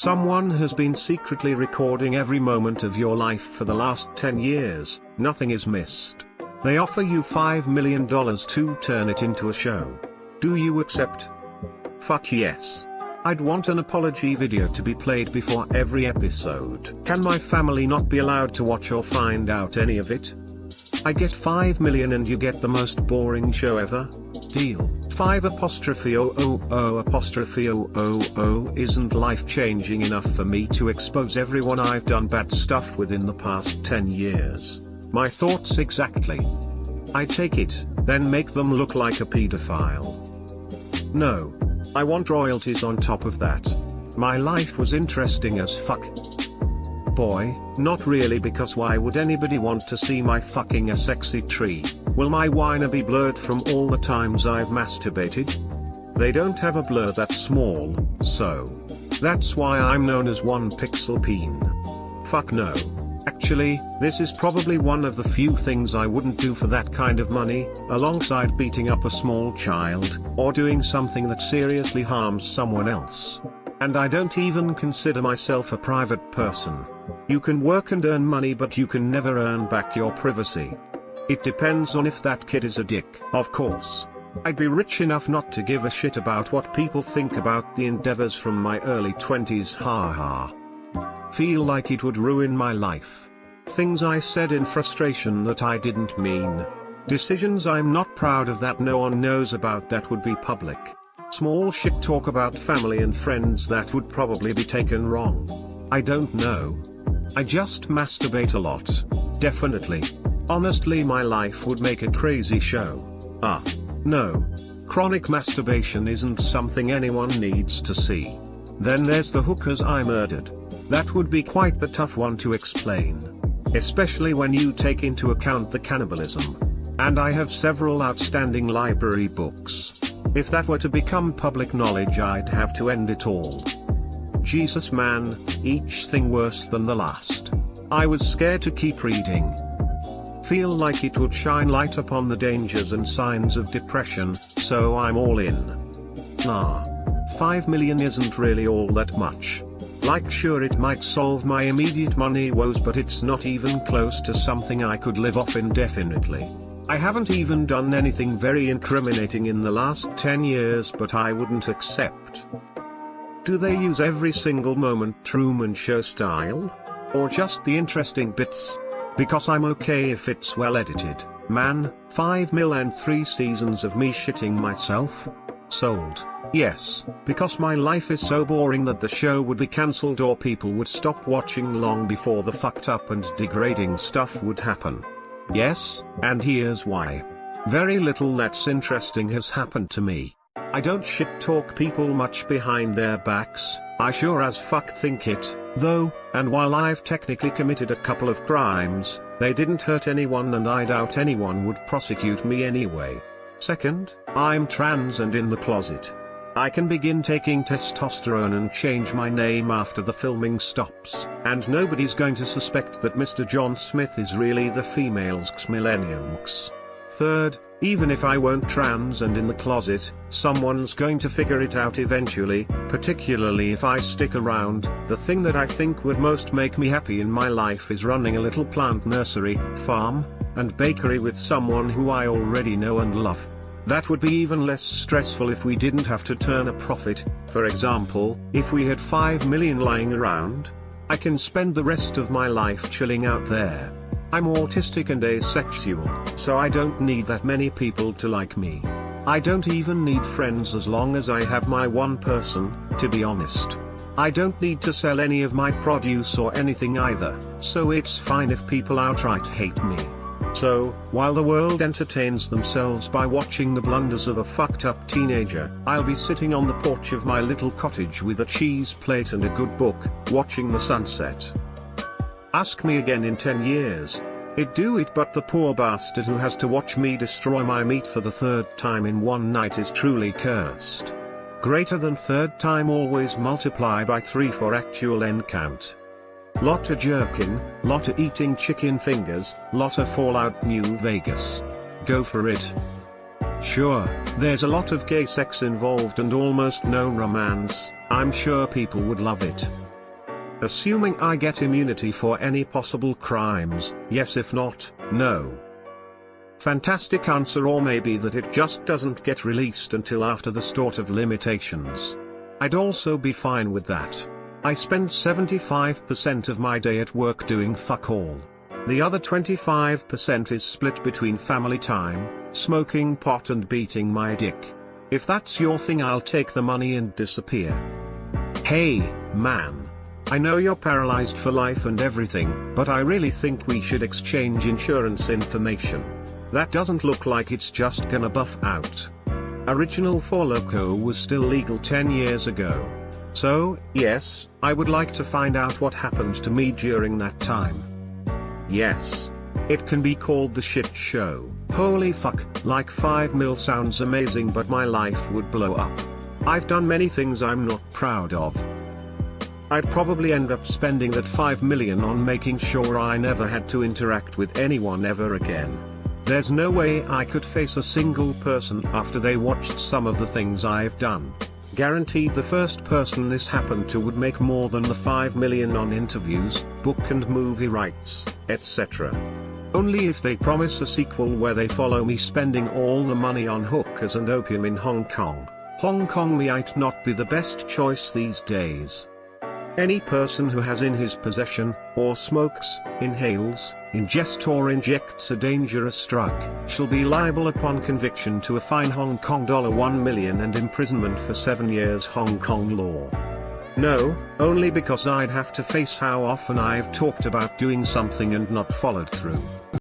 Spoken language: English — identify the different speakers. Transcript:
Speaker 1: Someone has been secretly recording every moment of your life for the last 10 years, nothing is missed. They offer you $5 million to turn it into a show. Do you accept? Fuck yes. I'd want an apology video to be played before every episode. Can my family not be allowed to watch or find out any of it? I get 5 million and you get the most boring show ever? Deal. 5'000'000 isn't life-changing enough for me to expose everyone I've done bad stuff with in the past 10 years. My thoughts exactly. I take it, then make them look like a pedophile. No. I want royalties on top of that. My life was interesting as fuck. Boy, not really, because why would anybody want to see my fucking a sexy tree? Will my wiener be blurred from all the times I've masturbated? They don't have a blur that small, so. That's why I'm known as 1 pixel peen. Fuck no. Actually, this is probably one of the few things I wouldn't do for that kind of money, alongside beating up a small child, or doing something that seriously harms someone else. And I don't even consider myself a private person. You can work and earn money, but you can never earn back your privacy. It depends on if that kid is a dick, of course. I'd be rich enough not to give a shit about what people think about the endeavors from my early 20s, haha. Feel like it would ruin my life. Things I said in frustration that I didn't mean. Decisions I'm not proud of that no one knows about that would be public. Small shit talk about family and friends that would probably be taken wrong. I don't know. I just masturbate a lot. Definitely. Honestly, my life would make a crazy show. No. Chronic masturbation isn't something anyone needs to see. Then there's the hookers I murdered. That would be quite the tough one to explain. Especially when you take into account the cannibalism. And I have several outstanding library books. If that were to become public knowledge, I'd have to end it all. Jesus man, each thing worse than the last. I was scared to keep reading. Feel like it would shine light upon the dangers and signs of depression, so I'm all in. Nah. 5 million isn't really all that much. Like, sure, it might solve my immediate money woes, but it's not even close to something I could live off indefinitely. I haven't even done anything very incriminating in the last 10 years, but I wouldn't accept. Do they use every single moment Truman Show style? Or just the interesting bits? Because I'm okay if it's well edited. Man, 5 mil and 3 seasons of me shitting myself? Sold. Yes, because my life is so boring that the show would be cancelled or people would stop watching long before the fucked up and degrading stuff would happen. Yes, and here's why. Very little that's interesting has happened to me. I don't shit talk people much behind their backs. I sure as fuck think it, though, and while I've technically committed a couple of crimes, they didn't hurt anyone and I doubt anyone would prosecute me anyway. Second, I'm trans and in the closet. I can begin taking testosterone and change my name after the filming stops, and nobody's going to suspect that Mr. John Smith is really the female's millennium's. Third, even if I won't trans and in the closet, someone's going to figure it out eventually, particularly if I stick around. The thing that I think would most make me happy in my life is running a little plant nursery, farm, and bakery with someone who I already know and love. That would be even less stressful if we didn't have to turn a profit. For example, if we had 5 million lying around, I can spend the rest of my life chilling out there. I'm autistic and asexual, so I don't need that many people to like me. I don't even need friends as long as I have my one person, to be honest. I don't need to sell any of my produce or anything either, so it's fine if people outright hate me. So, while the world entertains themselves by watching the blunders of a fucked up teenager, I'll be sitting on the porch of my little cottage with a cheese plate and a good book, watching the sunset. Ask me again in 10 years. It'd do it, but the poor bastard who has to watch me destroy my meat for the 3rd time in one night is truly cursed. Greater than 3rd time always multiply by 3 for actual end count. Lotta jerkin, lotta eating chicken fingers, lotta Fallout New Vegas. Go for it. Sure, there's a lot of gay sex involved and almost no romance. I'm sure people would love it. Assuming I get immunity for any possible crimes, yes. If not, no. Fantastic answer. Or maybe that it just doesn't get released until after the statute of limitations. I'd also be fine with that. I spend 75% of my day at work doing fuck all. The other 25% is split between family time, smoking pot and beating my dick. If that's your thing, I'll take the money and disappear. Hey, man. I know you're paralyzed for life and everything, but I really think we should exchange insurance information. That doesn't look like it's just gonna buff out. Original 4Loco was still legal 10 years ago. So, yes, I would like to find out what happened to me during that time. Yes. It can be called the shit show. Holy fuck, like 5 mil sounds amazing, but my life would blow up. I've done many things I'm not proud of. I'd probably end up spending that 5 million on making sure I never had to interact with anyone ever again. There's no way I could face a single person after they watched some of the things I've done. Guaranteed the first person this happened to would make more than the 5 million on interviews, book and movie rights, etc. Only if they promise a sequel where they follow me spending all the money on hookers and opium in Hong Kong. Hong Kong might not be the best choice these days. Any person who has in his possession, or smokes, inhales, ingests or injects a dangerous drug, shall be liable upon conviction to a fine Hong Kong $1 million and imprisonment for 7 years Hong Kong law. No, only because I'd have to face how often I've talked about doing something and not followed through.